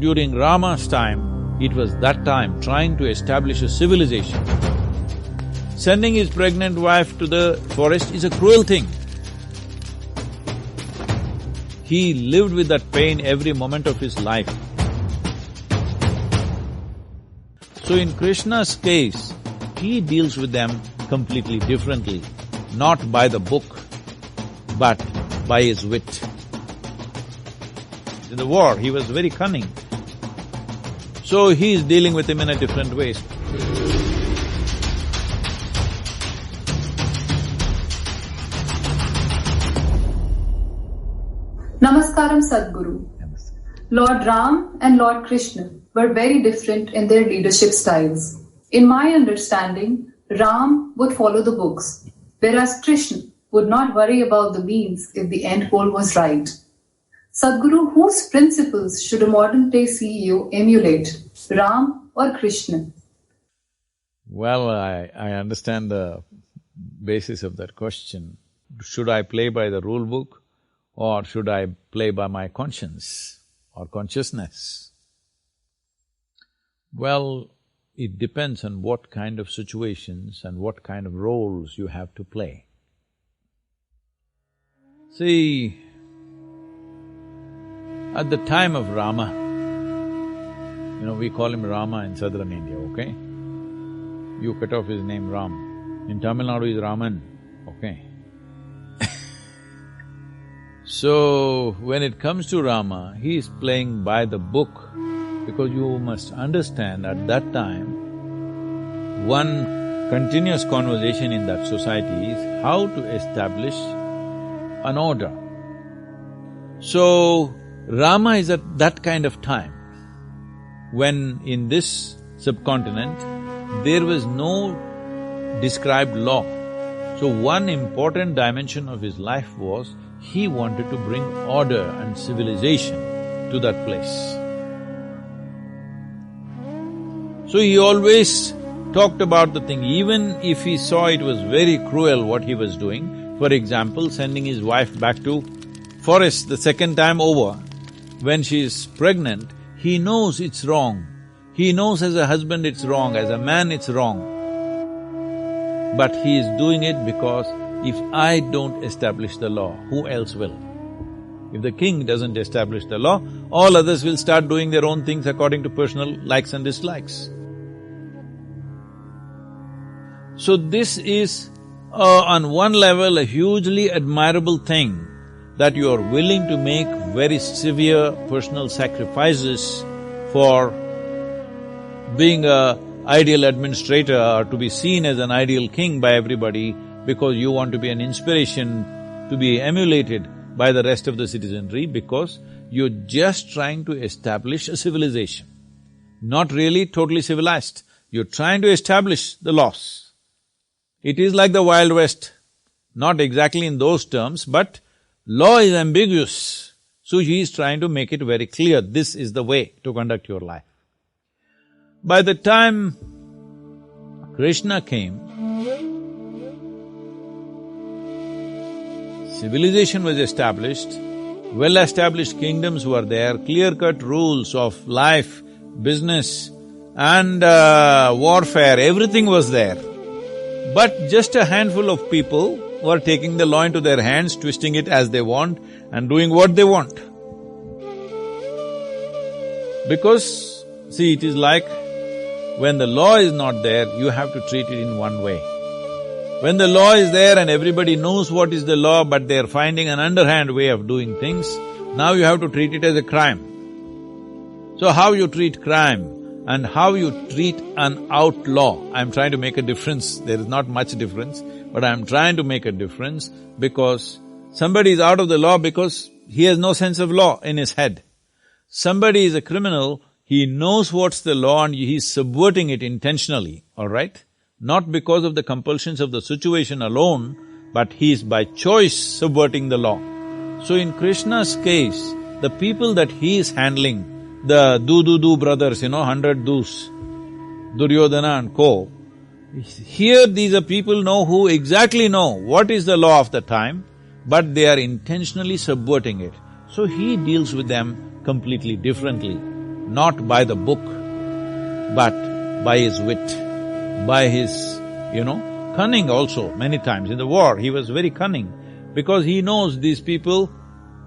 During Rama's time, it was that time trying to establish a civilization. Sending his pregnant wife to the forest is a cruel thing. He lived with that pain every moment of his life. So in Krishna's case, he deals with them completely differently, not by the book, but by his wit. In the war, he was very cunning. So he is dealing with him in a different way. Namaskaram, Sadhguru. Lord Ram and Lord Krishna were very different in their leadership styles. In my understanding, Ram would follow the books, whereas Krishna would not worry about the means if the end goal was right. Sadhguru, whose principles should a modern-day CEO emulate, Ram or Krishna? Well, I understand the basis of that question. Should I play by the rule book or should I play by my conscience or consciousness? Well, it depends on what kind of situations and what kind of roles you have to play. See, at the time of Rama, we call him Rama in southern India, okay? You cut off his name Ram. In Tamil Nadu is Raman, okay? So, when it comes to Rama, he is playing by the book because you must understand at that time, one continuous conversation in that society is how to establish an order. So, Rama is at that kind of time when in this subcontinent there was no described law. So one important dimension of his life was he wanted to bring order and civilization to that place. So he always talked about the thing, even if he saw it was very cruel what he was doing. For example, sending his wife back to forest the second time over, when she is pregnant, he knows it's wrong. He knows as a husband it's wrong, as a man it's wrong. But he is doing it because if I don't establish the law, who else will? If the king doesn't establish the law, all others will start doing their own things according to personal likes and dislikes. So this is, on one level, a hugely admirable thing, that you are willing to make very severe personal sacrifices for being an ideal administrator or to be seen as an ideal king by everybody because you want to be an inspiration to be emulated by the rest of the citizenry because you're just trying to establish a civilization. Not really totally civilized, you're trying to establish the laws. It is like the Wild West, not exactly in those terms, but law is ambiguous, so he is trying to make it very clear, this is the way to conduct your life. By the time Krishna came, civilization was established, well-established kingdoms were there, clear-cut rules of life, business and warfare, everything was there. But just a handful of people were taking the law into their hands, twisting it as they want and doing what they want. Because, see, it is like when the law is not there, you have to treat it in one way. When the law is there and everybody knows what is the law, but they are finding an underhand way of doing things, now you have to treat it as a crime. So how you treat crime and how you treat an outlaw, I'm trying to make a difference, there is not much difference, but I'm trying to make a difference because somebody is out of the law because he has no sense of law in his head. Somebody is a criminal, he knows what's the law and he's subverting it intentionally, all right? Not because of the compulsions of the situation alone, but he is by choice subverting the law. So in Krishna's case, the people that he is handling, the do brothers, 100 dus, Duryodhana and co, here these are people who exactly know what is the law of the time, but they are intentionally subverting it. So he deals with them completely differently. not by the book, but by his wit, by his, cunning also. Many times in the war, he was very cunning, because he knows these people,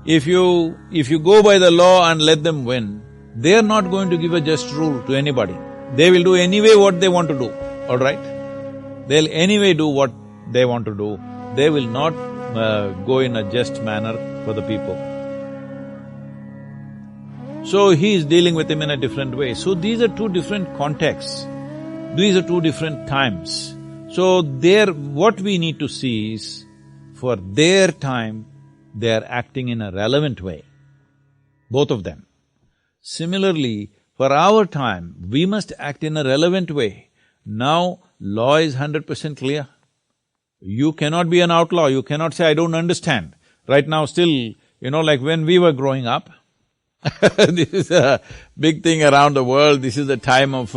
if you go by the law and let them win, they are not going to give a just rule to anybody. They will do anyway what they want to do, all right? They'll anyway do what they want to do. They will not go in a just manner for the people. So he is dealing with him in a different way. So these are two different contexts. These are two different times. So what we need to see is, for their time, they are acting in a relevant way, both of them. Similarly, for our time, we must act in a relevant way. Now, law is 100% clear. You cannot be an outlaw, you cannot say, I don't understand. Right now still, like when we were growing up, this is a big thing around the world, this is the time of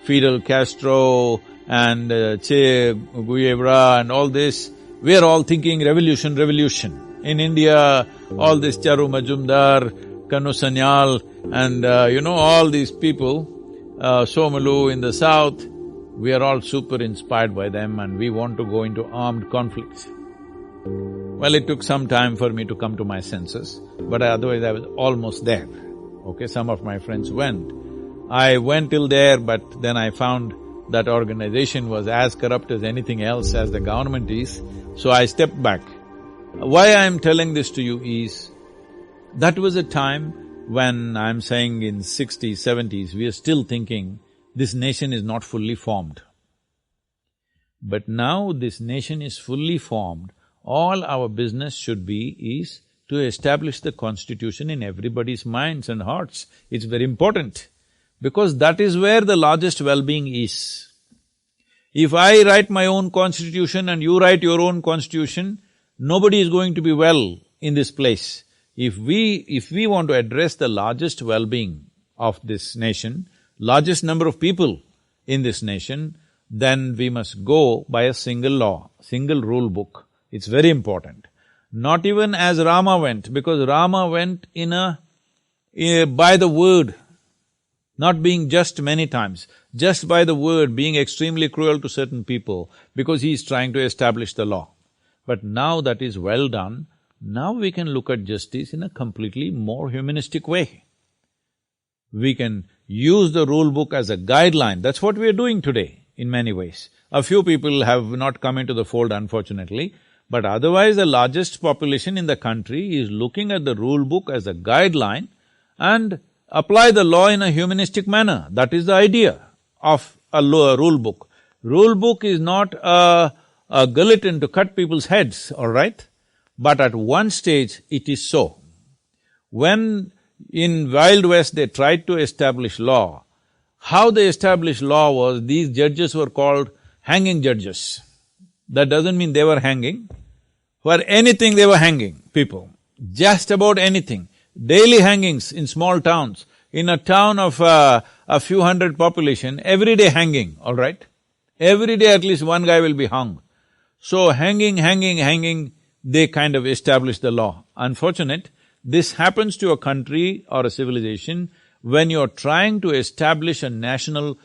Fidel Castro and Che Guevara and all this. We are all thinking revolution, revolution. In India, all this Charu Majumdar, Kanu Sanyal and all these people, Somalu in the south, we are all super inspired by them and we want to go into armed conflicts. Well, it took some time for me to come to my senses, but otherwise I was almost there. Okay, some of my friends went. I went till there, but then I found that organization was as corrupt as anything else, as the government is, so I stepped back. Why I am telling this to you is, that was a time when I'm saying in 60s, 70s, we are still thinking this nation is not fully formed. But now this nation is fully formed, all our business should be is to establish the constitution in everybody's minds and hearts. It's very important, because that is where the largest well-being is. If I write my own constitution and you write your own constitution, nobody is going to be well in this place. If we want to address the largest well-being of this nation, largest number of people in this nation, then we must go by a single law, single rule book. It's very important. Not even as Rama went, because Rama went by the word, not being just many times, just by the word, being extremely cruel to certain people, because he is trying to establish the law. But now that is well done, now we can look at justice in a completely more humanistic way. We can use the rule book as a guideline. That's what we are doing today in many ways. A few people have not come into the fold, unfortunately, but otherwise the largest population in the country is looking at the rule book as a guideline and apply the law in a humanistic manner. That is the idea of a rule book. Rule book is not a guillotine to cut people's heads, all right? But at one stage it is so. When in Wild West they tried to establish law, how they established law was, these judges were called hanging judges. That doesn't mean they were hanging. For anything they were hanging people, just about anything. Daily hangings in small towns. In a town of a few hundred population, every day hanging, all right? Every day at least one guy will be hung. So hanging, they kind of established the law. Unfortunate, this happens to a country or a civilization when you're trying to establish a national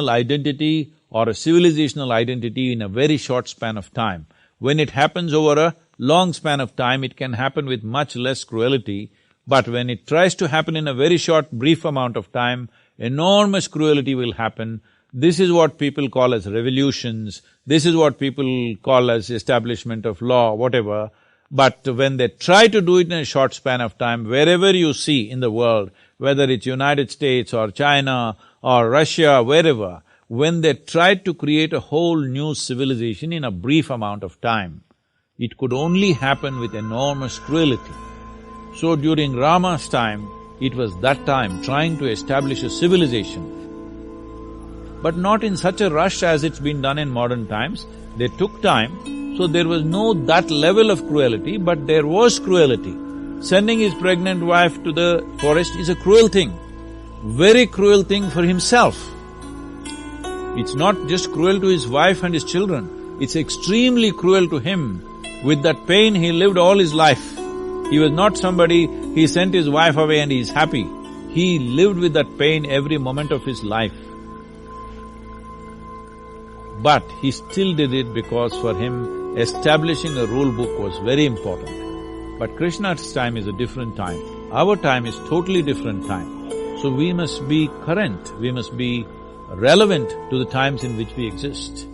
identity or a civilizational identity in a very short span of time. When it happens over a long span of time, it can happen with much less cruelty, but when it tries to happen in a very short, brief amount of time, enormous cruelty will happen. This is what people call as revolutions, this is what people call as establishment of law, whatever. But when they try to do it in a short span of time, wherever you see in the world, whether it's United States or China or Russia, wherever, when they tried to create a whole new civilization in a brief amount of time, it could only happen with enormous cruelty. So during Rama's time, it was that time trying to establish a civilization, but not in such a rush as it's been done in modern times. They took time, so there was no that level of cruelty, but there was cruelty. Sending his pregnant wife to the forest is a cruel thing, very cruel thing for himself. It's not just cruel to his wife and his children, it's extremely cruel to him. With that pain, he lived all his life. He was not somebody, he sent his wife away and he's happy. He lived with that pain every moment of his life. But he still did it because for him, establishing a rule book was very important. But Krishna's time is a different time. Our time is totally different time. So we must be current, we must be relevant to the times in which we exist.